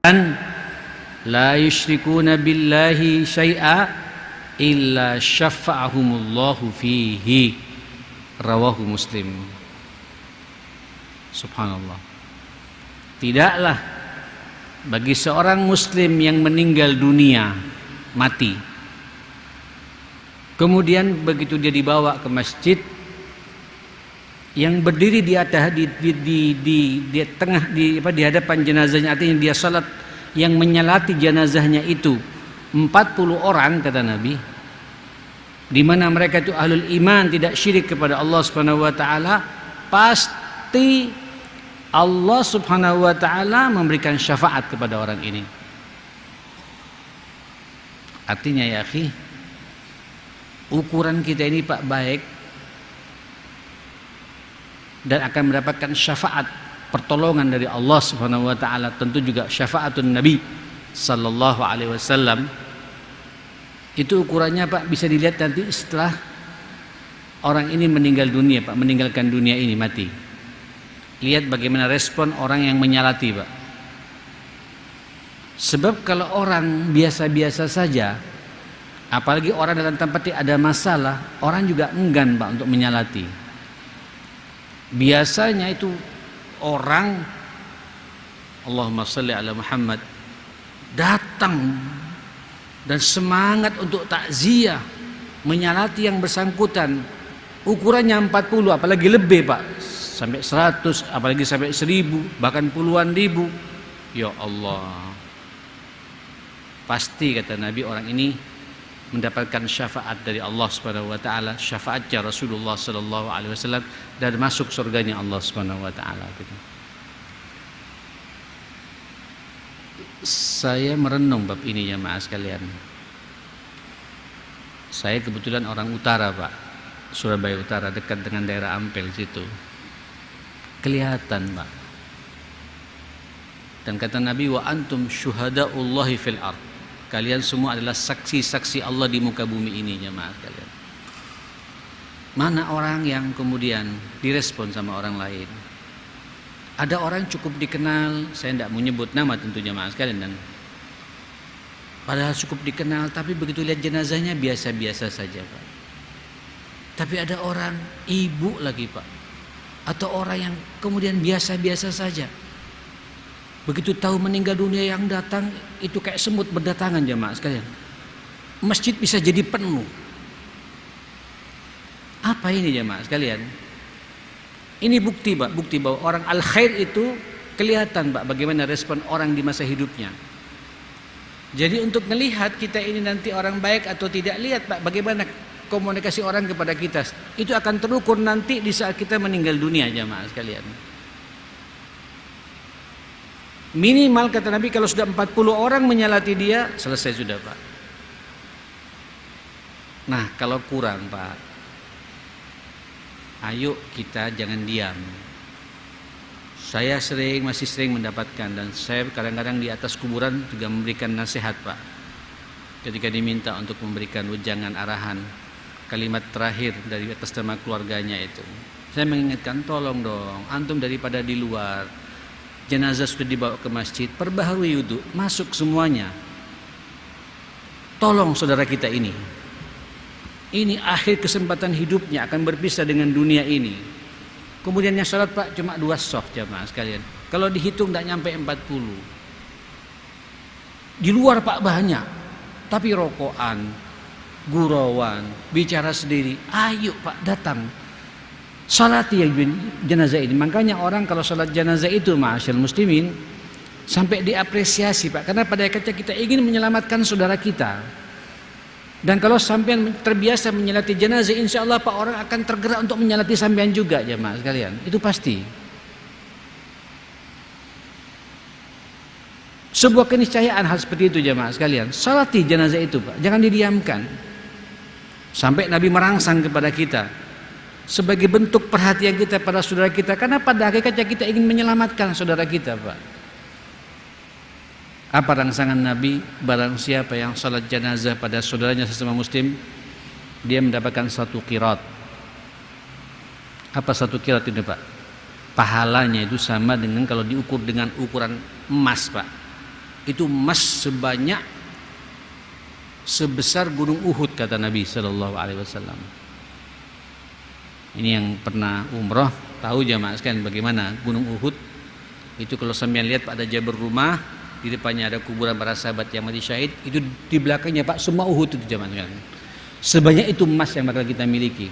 la yusyrikuna billahi syai'a illa syafa'ahumullahu fihi, rawahu Muslim. Subhanallah. Tidaklah bagi seorang muslim yang meninggal dunia, mati, kemudian begitu dia dibawa ke masjid, yang berdiri di atas di tengah di hadapan jenazahnya, artinya dia salat, yang menyalati jenazahnya itu 40 orang kata Nabi, di mana mereka itu ahlul iman, tidak syirik kepada Allah Subhanahu wa taala, pasti Allah Subhanahu wa taala memberikan syafaat kepada orang ini. Artinya ya akhi, ukuran kita ini Pak baik dan akan mendapatkan syafaat, pertolongan dari Allah Subhanahu wa taala, tentu juga syafaatun Nabi sallallahu alaihi wasallam. Itu ukurannya Pak bisa dilihat nanti setelah orang ini meninggal dunia Pak, meninggalkan dunia ini, mati. Lihat bagaimana respon orang yang menyalati Pak. Sebab kalau orang biasa-biasa saja, apalagi orang dalam tempat ada masalah, orang juga enggan Pak untuk menyalati. Biasanya itu orang, Allahumma sholli ala Muhammad, datang dan semangat untuk takziah, menyalati yang bersangkutan. Ukurannya 40, apalagi lebih Pak, sampai 100, apalagi sampai 1000, bahkan puluhan ribu. Ya Allah, pasti kata Nabi orang ini mendapatkan syafaat dari Allah Subhanahu wa taala, syafaatnya Rasulullah sallallahu alaihi wasallam, dan masuk surganya Allah Subhanahu wa taala gitu. Saya merenung bab ini ya maaf sekalian. Saya kebetulan orang utara Pak, Surabaya Utara, dekat dengan daerah Ampel situ. Kelihatan Pak. Dan kata Nabi, wa antum syuhadaullahi fil ard. Kalian semua adalah saksi-saksi Allah di muka bumi ini ya maaf sekalian. Mana orang yang kemudian direspon sama orang lain? Ada orang cukup dikenal, saya tidak mau nyebut nama tentunya maaf sekalian, dan padahal cukup dikenal, tapi begitu lihat jenazahnya biasa-biasa saja Pak. Tapi ada orang, ibu lagi Pak, atau orang yang kemudian biasa-biasa saja, begitu tahu meninggal dunia yang datang itu kayak semut berdatangan jemaah sekalian. Masjid bisa jadi penuh. Apa ini jemaah sekalian? Ini bukti Pak, bukti bahwa orang al-khair itu kelihatan Pak bagaimana respon orang di masa hidupnya. Jadi untuk melihat kita ini nanti orang baik atau tidak, lihat Pak bagaimana komunikasi orang kepada kita. Itu akan terukur nanti di saat kita meninggal dunia jemaah sekalian. Minimal kata Nabi kalau sudah 40 orang menyalati dia, selesai sudah Pak. Nah kalau kurang Pak, ayo kita jangan diam. Saya masih sering mendapatkan, dan saya kadang-kadang di atas kuburan juga memberikan nasihat Pak. Ketika diminta untuk memberikan wejangan arahan, kalimat terakhir dari atas nama keluarganya itu, saya mengingatkan, tolong dong, antum daripada di luar, jenazah sudah dibawa ke masjid, perbaharui wudu, masuk semuanya. Tolong saudara kita ini akhir kesempatan hidupnya, akan berpisah dengan dunia ini. Kemudian yang salat Pak cuma 2 shaf jamaah sekalian. Kalau dihitung tidak nyampe 40. Di luar Pak banyak, tapi rokokan, gurauan, bicara sendiri. Ayo Pak datang, salati jenazah ini. Makanya orang kalau salat jenazah itu ma'asyil muslimin sampai diapresiasi Pak, karena pada akhirnya kita ingin menyelamatkan saudara kita. Dan kalau sampean terbiasa menyalati jenazah, insya Allah Pak orang akan tergerak untuk menyalati sampean juga jemaah sekalian. Itu pasti. Sebuah keniscayaan hal seperti itu jemaah sekalian. Salati jenazah itu Pak, jangan didiamkan. Sampai Nabi merangsang kepada kita sebagai bentuk perhatian kita pada saudara kita, karena pada hakikatnya kita ingin menyelamatkan saudara kita Pak. Apa rangsangan Nabi? Barang siapa yang salat jenazah pada saudaranya sesama muslim, dia mendapatkan 1 qirat. Apa 1 qirat itu Pak? Pahalanya itu sama dengan kalau diukur dengan ukuran emas Pak. itu emas sebesar gunung Uhud, kata Nabi Shallallahu Alaihi Wasallam. Ini yang pernah umroh tahu jamaah sekalian bagaimana gunung Uhud itu. Kalau sampean lihat Pak, ada Jabal Rumah, di depannya ada kuburan para sahabat yang mati syahid, itu di belakangnya Pak semua Uhud itu jamaah sekalian. Sebanyak itu emas yang bakal kita miliki.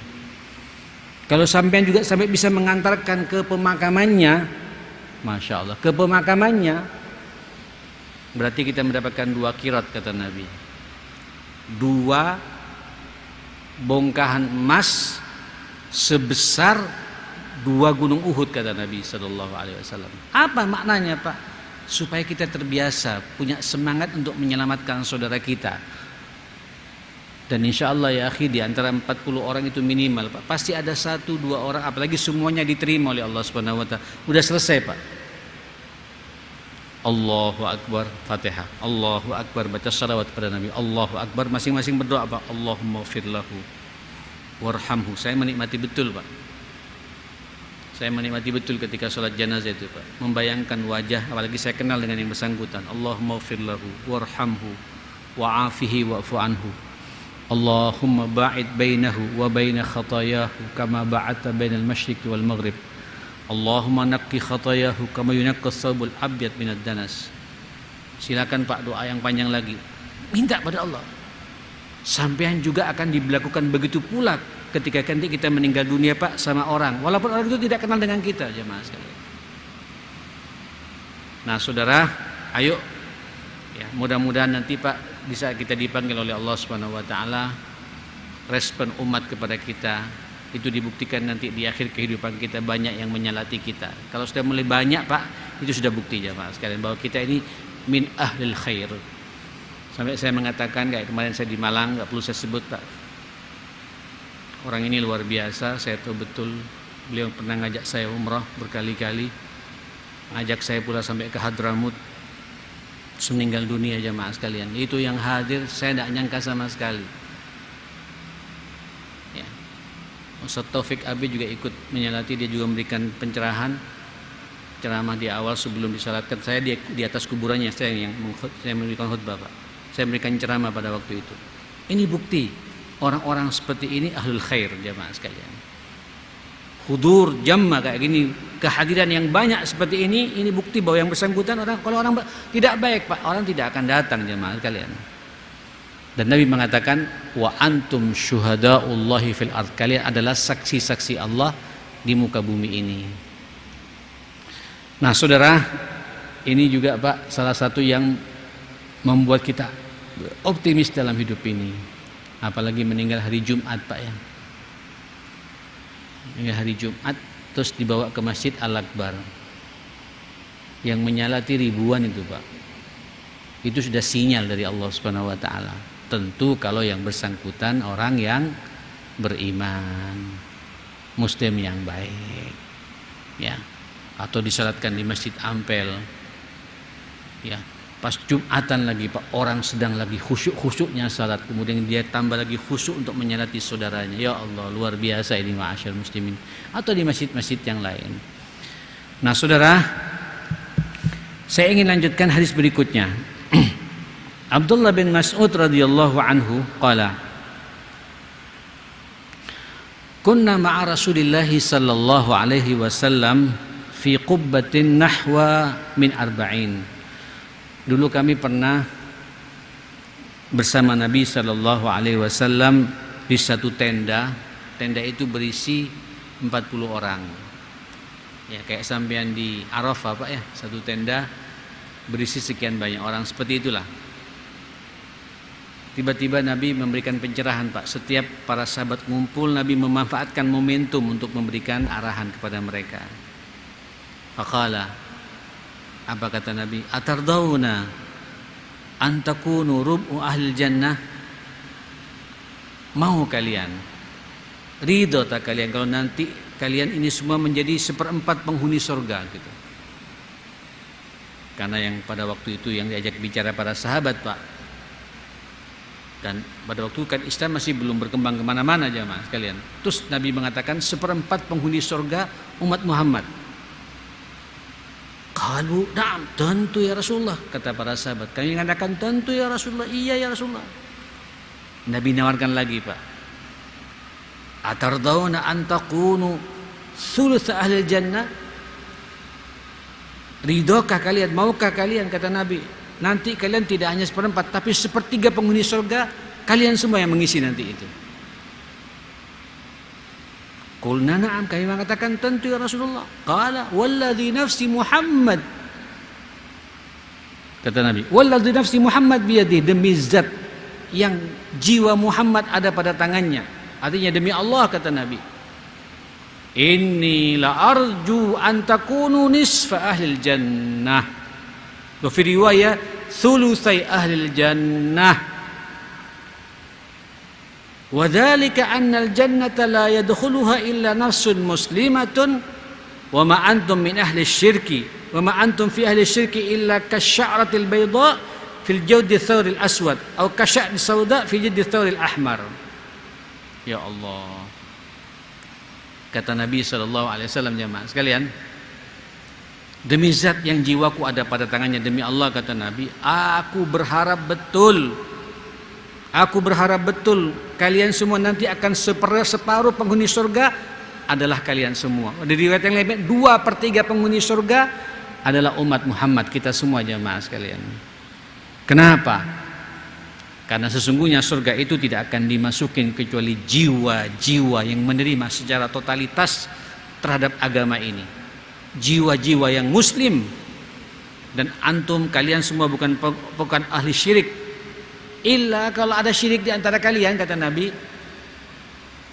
Kalau sampean juga sampai bisa mengantarkan ke pemakamannya, Masya Allah, ke pemakamannya, berarti kita mendapatkan 2 qirat, kata Nabi. 2 bongkahan emas sebesar 2 gunung Uhud, kata Nabi Sallallahu Alaihi Wasallam. Apa maknanya Pak? Supaya kita terbiasa punya semangat untuk menyelamatkan saudara kita. Dan insya Allah ya akhi, di antara 40 orang itu minimal Pak, pasti ada 1-2 orang, apalagi semuanya diterima oleh Allah Subhanahu Wa Taala. Udah selesai Pak. Allahu Akbar, Fatihah. Allahu Akbar, baca salawat pada Nabi. Allahu Akbar, masing-masing berdoa Pak. Allahumma firlahu warhamhu. Saya menikmati betul Pak. Saya menikmati betul ketika sholat jenazah itu Pak. Membayangkan wajah, apalagi saya kenal dengan yang bersangkutan. Allahumma firlahu warhamhu wa'afihi wa'fu anhu. Allahumma ba'id bainahu wa baina khatayahu kama ba'adta bainal masyriqi wal maghrib. Allahumma naqqi khatayahu kama yunaqqas thawbul abyad minad danas. Silakan Pak, doa yang panjang lagi. Minta pada Allah. Sampean juga akan diberlakukan begitu pula ketika nanti kita meninggal dunia Pak sama orang, walaupun orang itu tidak kenal dengan kita, jemaah sekalian. Nah saudara, ayo ya, mudah-mudahan nanti Pak bisa kita dipanggil oleh Allah Subhanahu Wa Taala. Respon umat kepada kita itu dibuktikan nanti di akhir kehidupan kita, banyak yang menyalati kita. Kalau sudah mulai banyak Pak, itu sudah bukti jemaah sekalian bahwa kita ini min ahlil khair. Sampai saya mengatakan kayak kemarin saya di Malang, nggak perlu saya sebut Pak. Orang ini luar biasa, saya tahu betul. Beliau pernah ngajak saya umrah berkali-kali, ngajak saya pula sampai ke Hadramut. Meninggal dunia jemaah sekalian. Itu yang hadir saya tidak nyangka sama sekali. Ya. Ustaz Taufik Abi juga ikut menyalati, dia juga memberikan pencerahan, ceramah di awal sebelum disalatkan. Saya di atas kuburannya, saya memberikan khutbah Pak. Saya memberikan ceramah pada waktu itu. Ini bukti orang-orang seperti ini ahlul khair jemaah sekalian. Hudur jamma kayak gini, kehadiran yang banyak seperti ini bukti bahwa yang bersangkutan kalau orang tidak baik Pak, orang tidak akan datang jemaah sekalian. Dan Nabi mengatakan wa antum syuhadaullahi fil ard, kalian adalah saksi-saksi Allah di muka bumi ini. Nah saudara, ini juga Pak salah satu yang membuat kita optimis dalam hidup ini, apalagi meninggal hari Jumat Pak ya. Meninggal hari Jumat terus dibawa ke Masjid Al-Akbar yang menyalati ribuan itu Pak. Itu sudah sinyal dari Allah Subhanahu Wa Taala. Tentu kalau yang bersangkutan orang yang beriman, muslim yang baik, ya, atau disalatkan di Masjid Ampel, ya. Pas Jumatan lagi Pak, orang sedang lagi khusyuk-khusyuknya salat, kemudian dia tambah lagi khusyuk untuk menyalati saudaranya. Ya Allah, luar biasa ini ma'asyar muslimin. Atau di masjid-masjid yang lain. Nah saudara, saya ingin lanjutkan hadis berikutnya. Abdullah bin Mas'ud radhiyallahu anhu qala, kunna ma'a Rasulillahi sallallahu alaihi wasallam fi qubbatin nahwa min arba'in. Dulu kami pernah bersama Nabi Sallallahu Alaihi Wasallam di satu tenda. Tenda itu berisi 40 orang. Ya kayak sampean di Arafah Pak ya, satu tenda berisi sekian banyak orang, seperti itulah. Tiba-tiba Nabi memberikan pencerahan Pak. Setiap para sahabat ngumpul, Nabi memanfaatkan momentum untuk memberikan arahan kepada mereka. Faqala, apa kata Nabi? Atardawna antakunu rub'u ahli jannah? Mau kalian, ridho tak kalian kalau nanti kalian ini semua menjadi 1/4 penghuni surga gitu. Karena yang pada waktu itu yang diajak bicara para sahabat Pak. Dan pada waktu kan Islam masih belum berkembang kemana-mana jemaah sekalian. Terus Nabi mengatakan 1/4 penghuni surga umat Muhammad. Qalu, na'am, tentu ya Rasulullah. Kata para sahabat, kami mengatakan tentu ya Rasulullah, iya ya Rasulullah. Nabi nawarkan lagi, Pak. Atardawna an takunu thuluth ahli jannah? Ridhokah kalian, maukah kalian, kata Nabi, nanti kalian tidak hanya seperempat tapi sepertiga penghuni surga, kalian semua yang mengisi nanti itu. Qulna na'am, kami mengatakan tentu ya Rasulullah. Qala walladzi nafsi Muhammad, kata Nabi, walladzi nafsi Muhammad biyadihi, demi zat yang jiwa Muhammad ada pada tangannya, artinya demi Allah, kata Nabi, inni la arju an takunu nisfa ahli jannah wa fi riwayah thulutsai ahli jannah. Wadzalika annal jannata la yadkhuluha illa nafsun muslimatun wa ma antum min ahli syirki wa ma antum fi ahli syirki illa kasya'ratil bayda fil jawdi thawril aswad atau kasya'ri sauda fi jawdi thawril ahmar. Ya Allah, kata Nabi SAW, jemaah sekalian, demi zat yang jiwaku ada pada tangannya, demi Allah, kata Nabi, aku berharap betul kalian semua nanti akan separuh penghuni surga adalah kalian semua. Di riwayat yang lain 2/3 penghuni surga adalah umat Muhammad, kita semua, jemaah sekalian. Kenapa? Karena sesungguhnya surga itu tidak akan dimasukin kecuali jiwa-jiwa yang menerima secara totalitas terhadap agama ini, jiwa-jiwa yang muslim. Dan antum, kalian semua bukan ahli syirik, illa kalau ada syirik di antara kalian, kata Nabi,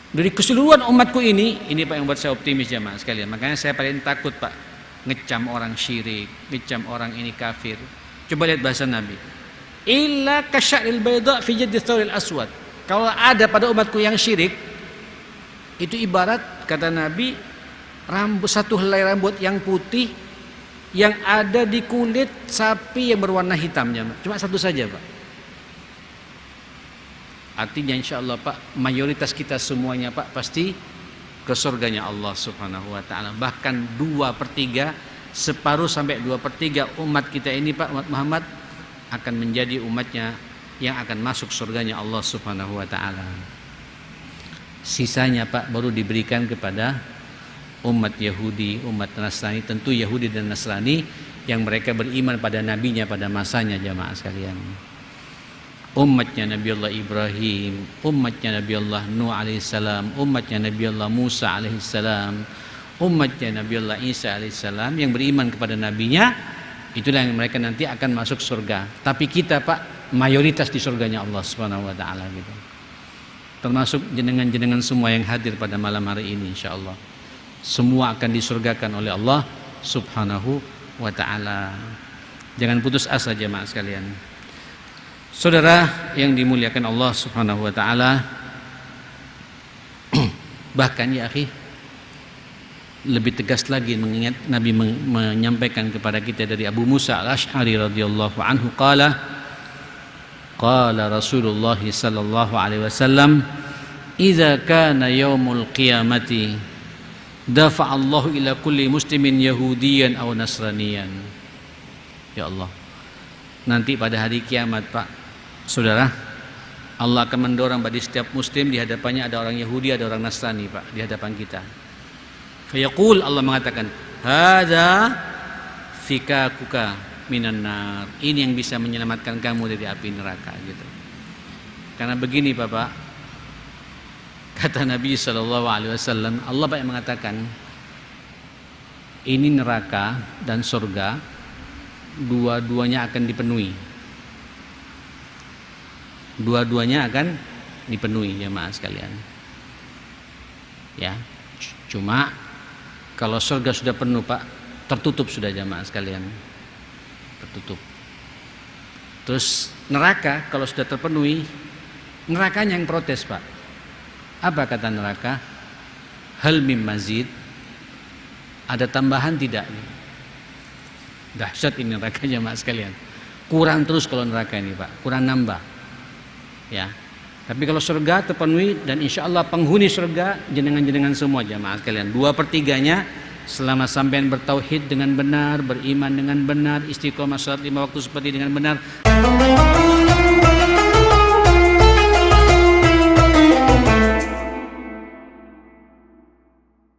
dari keseluruhan umatku ini Pak yang buat saya optimis, jemaah sekalian. Makanya saya paling takut, Pak, ngecam orang syirik, ngecam orang ini kafir. Coba lihat bahasa Nabi, illa kasya'ril bayda fi jaddi thawril aswad. Kalau ada pada umatku yang syirik, itu ibarat, kata Nabi, satu helai rambut yang putih yang ada di kulit sapi yang berwarna hitam, cuma satu saja, Pak. Artinya insya Allah, Pak, mayoritas kita semuanya, Pak, pasti ke surganya Allah Subhanahu wa ta'ala. Bahkan 2/3, separuh sampai 2/3 umat kita ini, Pak, umat Muhammad, akan menjadi umatnya yang akan masuk surganya Allah Subhanahu wa ta'ala. Sisanya, Pak, baru diberikan kepada umat Yahudi, umat Nasrani. Tentu Yahudi dan Nasrani yang mereka beriman pada nabinya pada masanya, jamaah sekalian. Umatnya Nabi Allah Ibrahim, umatnya Nabi Allah Nuh alaihissalam, umatnya Nabi Allah Musa alaihissalam, umatnya Nabi Allah Isa alaihissalam yang beriman kepada nabinya, itulah yang mereka nanti akan masuk surga. Tapi kita, Pak, mayoritas di surganya Allah Subhanahu wa ta'ala gitu. Termasuk jenengan-jenengan semua yang hadir pada malam hari ini, insyaallah. Semua akan disurgakan oleh Allah Subhanahu wa ta'ala. Jangan putus asa, jemaah sekalian. Saudara yang dimuliakan Allah Subhanahu wa ta'ala, bahkan ya akhi, lebih tegas lagi mengingat Nabi menyampaikan kepada kita dari Abu Musa al-Ash'ari radhiyallahu anhu, qala Rasulullah sallallahu alaihi wasallam, idza kana yaumul qiyamati dafa Allahu ila kulli muslimin yahudiyan aw nasraniyan. Ya Allah, nanti pada hari kiamat, Pak, saudara, Allah akan mendorong bagi setiap muslim, di hadapannya ada orang Yahudi, ada orang Nasrani, Pak, di hadapan kita. Fayaqul, Allah mengatakan, hadza fikakuka minan nar. Ini yang bisa menyelamatkan kamu dari api neraka, gitu. Karena begini, Bapak, kata Nabi SAW, Allah Pak yang mengatakan, ini neraka dan surga dua-duanya akan dipenuhi. Dua-duanya akan dipenuhi, jemaah sekalian. Ya, cuma kalau surga sudah penuh, Pak, tertutup sudah, jemaah sekalian. Tertutup. Terus neraka kalau sudah terpenuhi, nerakanya yang protes, Pak. Apa kata neraka? Hal mim mazid, ada tambahan tidak? Dahsyat ini neraka, jemaah sekalian. Kurang terus kalau neraka ini, Pak, kurang nambah. Ya, tapi kalau surga terpenuhi, dan insya Allah penghuni surga jenengan-jenengan semua, jemaah sekalian, 2/3-nya Selama sampean bertauhid dengan benar, beriman dengan benar, istiqomah salat 5 waktu seperti dengan benar,